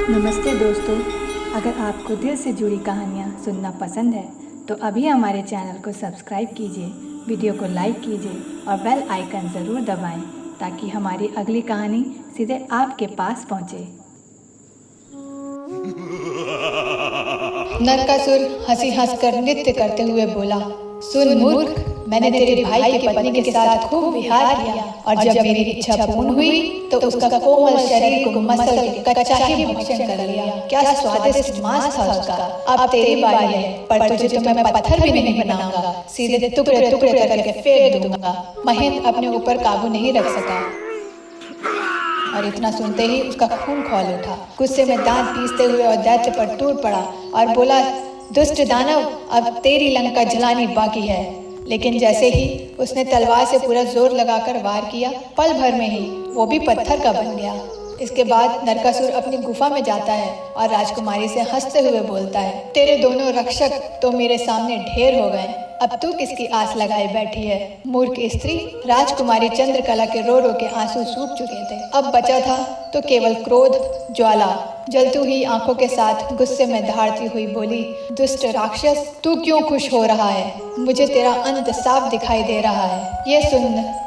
नमस्ते दोस्तों, अगर आपको दिल से जुड़ी कहानियाँ सुनना पसंद है तो अभी हमारे चैनल को सब्सक्राइब कीजिए, वीडियो को लाइक कीजिए और बेल आइकन ज़रूर दबाएं ताकि हमारी अगली कहानी सीधे आपके पास पहुंचे। नरकासुर हंसी हंसकर नृत्य करते हुए बोला, सुन मूर्ख, मैंने तेरे भाई की पत्नी के साथ खूब विहार किया और जब मेरी इच्छा पूर्ण हुई तो उसका कोमल शरीर को मसल के कच्चा ही भक्षण कर लिया। क्या स्वादिष्ट मांस था उसका। अब तेरी बारी है, पर तुझे तो मैं पत्थर भी नहीं बनाऊंगा, सीधे टुकड़े टुकड़े करके फेंक दूंगा। महेंद्र अपने ऊपर काबू नहीं रख सका और इतना सुनते ही उसका खून खौल उठा। गुस्से में दांत पीसते हुए और दैत्य पर टूट पड़ा और बोला, दुष्ट दानव, अब तेरी लंका जलानी बाकी है। लेकिन जैसे ही उसने तलवार से पूरा जोर लगाकर वार किया, पल भर में ही वो भी पत्थर का बन गया। इसके बाद नरकासुर अपनी गुफा में जाता है और राजकुमारी से हंसते हुए बोलता है, तेरे दोनों रक्षक तो मेरे सामने ढेर हो गए, अब तू किसकी आस लगाए बैठी है, मूर्ख स्त्री। राजकुमारी चंद्रकला के रो रो के आंसू सूख चुके थे। अब बचा था तो केवल क्रोध ज्वाला। जलती हुई आंखों के साथ गुस्से में दहाड़ती हुई बोली, दुष्ट राक्षस, तू क्यों खुश हो रहा है? मुझे तेरा अंत साफ दिखाई दे रहा है। ये सुन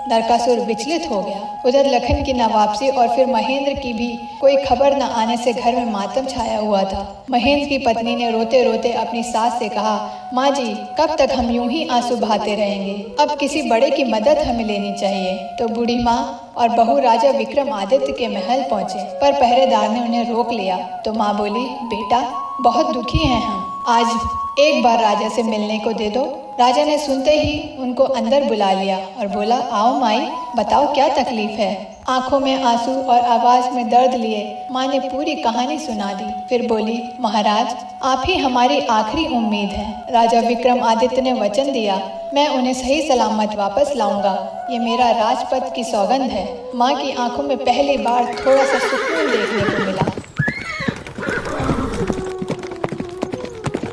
नरकासुर विचलित हो गया। उधर लखन की न वापसी और फिर महेंद्र की भी कोई खबर न आने से घर में मातम छाया हुआ था। महेंद्र की पत्नी ने रोते रोते अपनी सास से कहा, माँ जी, कब तक हम यूं ही आंसू बहाते रहेंगे? अब किसी बड़े की मदद हमें लेनी चाहिए। तो बूढ़ी माँ और बहू राजा विक्रमादित्य के महल पहुँचे, पर पहरेदार ने उन्हें रोक लिया। तो माँ बोली, बेटा, बहुत दुखी हैं हम, आज एक बार राजा से मिलने को दे दो। राजा ने सुनते ही उनको अंदर बुला लिया और बोला, आओ माई, बताओ क्या तकलीफ है। आंखों में आंसू और आवाज में दर्द लिए माँ ने पूरी कहानी सुना दी। फिर बोली, महाराज, आप ही हमारी आखिरी उम्मीद हैं। राजा विक्रमादित्य ने वचन दिया, मैं उन्हें सही सलामत वापस लाऊंगा। ये मेरा राजपद की सौगंध है। माँ की आंखों में पहली बार थोड़ा सा सुकून देखने को मिला।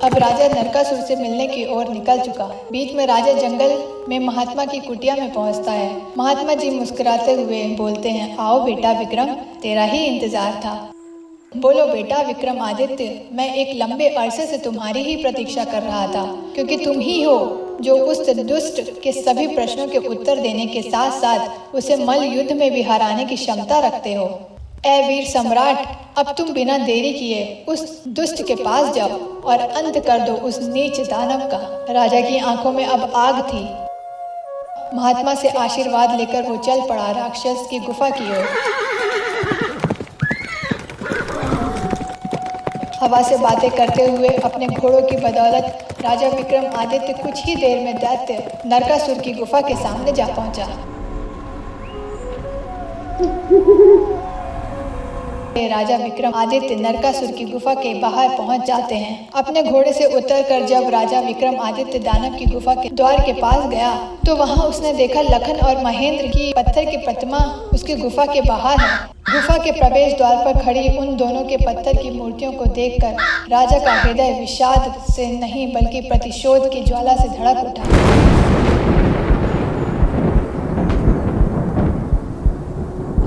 अब राजा नरकासुर से मिलने की ओर निकल चुका। बीच में राजा जंगल में महात्मा की कुटिया में पहुंचता है। महात्मा जी मुस्कुराते हुए बोलते हैं, आओ बेटा विक्रम, तेरा ही इंतजार था। बोलो बेटा विक्रमादित्य, मैं एक लंबे अरसे से तुम्हारी ही प्रतीक्षा कर रहा था, क्योंकि तुम ही हो जो उस दुष्ट के सभी प्रश्नों के उत्तर देने के साथ साथ उसे मल्ल युद्ध में भी हराने की क्षमता रखते हो। ऐ वीर सम्राट, अब तुम बिना देरी किए उस दुष्ट के पास जाओ और अंत कर दो उस नीच दानव का। राजा की आंखों में अब आग थी। महात्मा से आशीर्वाद लेकर वो चल पड़ा राक्षस की गुफा की ओर। हवा से बातें करते हुए अपने घोड़ों की बदौलत राजा विक्रमादित्य कुछ ही देर में दैत्य नरकासुर की गुफा के सामने जा पहुंचा। राजा विक्रमादित्य नरकासुर की गुफा के बाहर पहुंच जाते हैं। अपने घोड़े से उतरकर जब राजा विक्रमादित्य दानव की गुफा के द्वार के पास गया तो वहां उसने देखा लखन और महेंद्र की पत्थर की प्रतिमा उसकी गुफा के बाहर है। गुफा के प्रवेश द्वार पर खड़ी उन दोनों के पत्थर की मूर्तियों को देखकर राजा का हृदय विषाद से नहीं बल्कि प्रतिशोध की ज्वाला से धड़क उठा।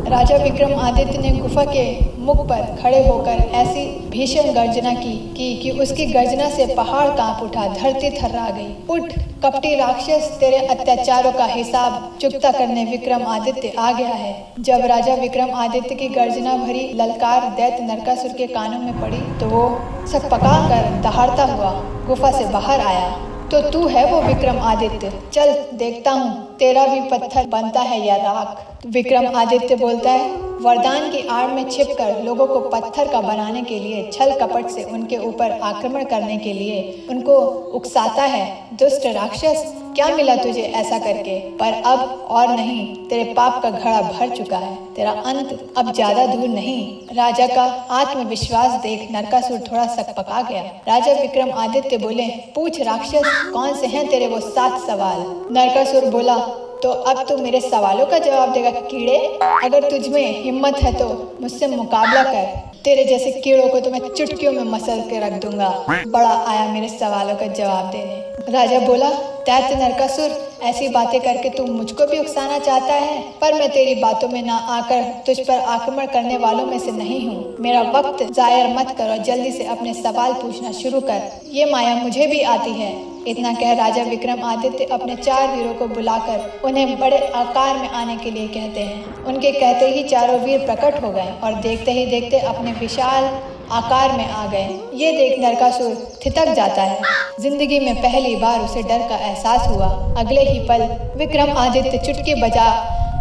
राजा विक्रमादित्य ने गुफा के मुख पर खड़े होकर ऐसी भीषण गर्जना की कि उसकी गर्जना से पहाड़ कांप उठा, धरती थर्रा गई। उठ कपटी राक्षस, तेरे अत्याचारों का हिसाब चुकता करने विक्रमादित्य आ गया है। जब राजा विक्रमादित्य की गर्जना भरी ललकार दैत्य नरकासुर के कानों में पड़ी तो वो सकपका कर दहाड़ता हुआ गुफा से बाहर आया। तो तू है वो विक्रमादित्य, चल देखता हूँ तेरा भी पत्थर बनता है या राख। विक्रमादित्य बोलता है, वरदान की आड़ में छिपकर लोगों को पत्थर का बनाने के लिए छल कपट से उनके ऊपर आक्रमण करने के लिए उनको उकसाता है। दुष्ट राक्षस, क्या मिला तुझे ऐसा करके? पर अब और नहीं, तेरे पाप का घड़ा भर चुका है, तेरा अंत अब ज्यादा दूर नहीं। राजा का आत्मविश्वास देख नरकासुर थोड़ा सकपका गया। राजा विक्रमादित्य बोले, पूछ राक्षस, कौन से हैं तेरे वो 7 सवाल? नरकासुर बोला, तो अब तू मेरे सवालों का जवाब देगा कीड़े? अगर तुझमें हिम्मत है तो मुझसे मुकाबला कर। तेरे जैसे कीड़ों को तो मैं चुटकियों में मसल के रख दूंगा। बड़ा आया मेरे सवालों का जवाब देने। राजा बोला, दैत्य नरकासुर, ऐसी बातें करके तू मुझको भी उकसाना चाहता है, पर मैं तेरी बातों में ना आकर तुझ पर आक्रमण करने वालों में से नहीं हूँ। मेरा वक्त जाया मत कर और जल्दी से अपने सवाल पूछना शुरू कर। ये माया मुझे भी आती है। इतना कह राजा विक्रमादित्य अपने 4 वीरों को बुलाकर उन्हें बड़े आकार में आने के लिए कहते हैं। उनके कहते ही चारों वीर प्रकट हो गए और देखते ही देखते अपने विशाल आकार में आ गए। ये देख नरकासुर थितक जाता है। जिंदगी में पहली बार उसे डर का एहसास हुआ। अगले ही पल विक्रमादित्य चुटकी बजा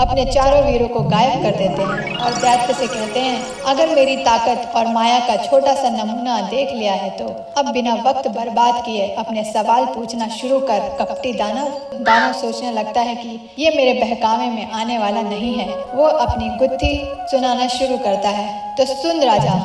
अपने चारों वीरों को गायब कर देते हैं और दैत्य से कहते हैं, अगर मेरी ताकत और माया का छोटा सा नमूना देख लिया है तो अब बिना वक्त बर्बाद किए अपने सवाल पूछना शुरू कर। कपटी दानव सोचने लगता है कि ये मेरे बहकावे में आने वाला नहीं है। वो अपनी गुत्थी सुनाना शुरू करता है। तो सुन राजा,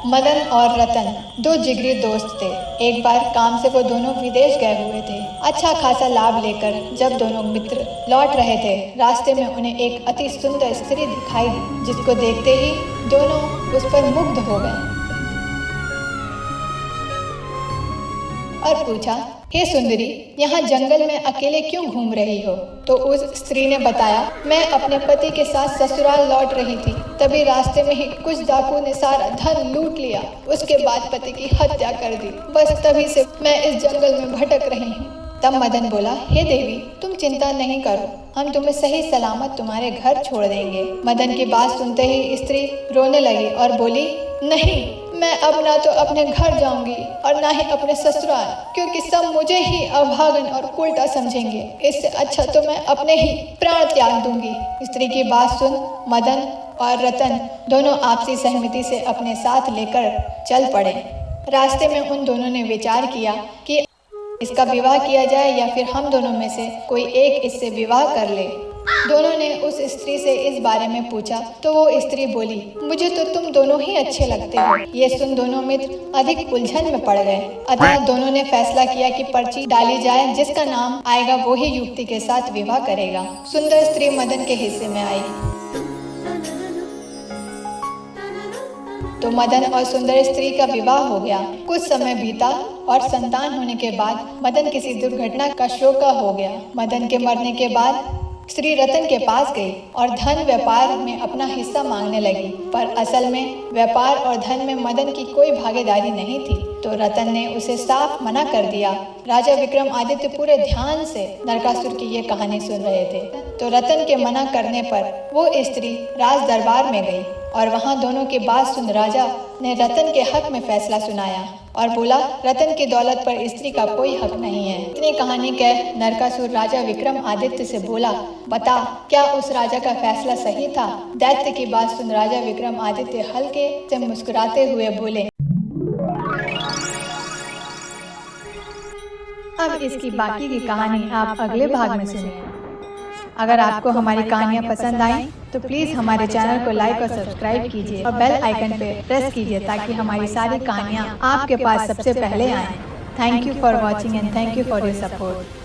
मदन और रतन 2 जिगरी दोस्त थे। एक बार काम से वो दोनों विदेश गए हुए थे। अच्छा खासा लाभ लेकर जब दोनों मित्र लौट रहे थे, रास्ते में उन्हें एक अति सुंदर स्त्री दिखाई दी, जिसको देखते ही दोनों उस पर मुग्ध हो गए और पूछा, हे सुंदरी, यहाँ जंगल में अकेले क्यों घूम रही हो? तो उस स्त्री ने बताया, मैं अपने पति के साथ ससुराल लौट रही थी, तभी रास्ते में ही कुछ डाकू ने सारा धन लूट लिया। उसके बाद पति की हत्या कर दी। बस तभी से मैं इस जंगल में भटक रही हूँ। तब मदन बोला, हे देवी, तुम चिंता नहीं करो, हम तुम्हें सही सलामत तुम्हारे घर छोड़ देंगे। मदन की बात सुनते ही स्त्री रोने लगी और बोली, नहीं, मैं अब ना तो अपने घर जाऊंगी और ना ही अपने ससुराल, क्योंकि सब मुझे ही अभागन और उल्टा समझेंगे। इससे अच्छा तो मैं अपने ही प्राण त्याग दूंगी। स्त्री की बात सुन मदन और रतन दोनों आपसी सहमति से अपने साथ लेकर चल पड़े। रास्ते में उन दोनों ने विचार किया कि इसका विवाह किया जाए या फिर हम दोनों में से कोई एक इससे विवाह कर ले। दोनों ने उस स्त्री से इस बारे में पूछा तो वो स्त्री बोली, मुझे तो तुम दोनों ही अच्छे लगते हो। ये सुन दोनों मित्र अधिक उलझन में पड़ गए। अतः दोनों ने फैसला किया कि पर्ची डाली जाए, जिसका नाम आएगा वो ही युवती के साथ विवाह करेगा। सुंदर स्त्री मदन के हिस्से में आई तो मदन और सुंदर स्त्री का विवाह हो गया। कुछ समय बीता और संतान होने के बाद मदन किसी दुर्घटना का शोका हो गया। मदन के मरने के बाद स्त्री रतन के पास गई और धन व्यापार में अपना हिस्सा मांगने लगी, पर असल में व्यापार और धन में मदन की कोई भागीदारी नहीं थी। तो रतन ने उसे साफ मना कर दिया। राजा विक्रमादित्य पूरे ध्यान से नरकासुर की ये कहानी सुन रहे थे। तो रतन के मना करने पर वो स्त्री राज दरबार में गई और वहाँ दोनों की बात सुन राजा ने रतन के हक में फैसला सुनाया और बोला, रतन की दौलत पर स्त्री का कोई हक नहीं है। इतनी कहानी कह नरकासुर राजा विक्रमादित्य से बोला, बता, क्या उस राजा का फैसला सही था? दैत्य की बात सुन राजा विक्रमादित्य हल्के से मुस्कुराते हुए बोले, अब इसकी बाकी की कहानी आप अगले भाग में सुनिए। अगर आपको हमारी कहानियाँ पसंद आई तो प्लीज़ हमारे चैनल को लाइक और सब्सक्राइब कीजिए और बेल आइकन पे प्रेस कीजिए ताकि हमारी सारी कहानियाँ आपके पास सबसे पहले आएं। Thank you for watching and thank you for your support.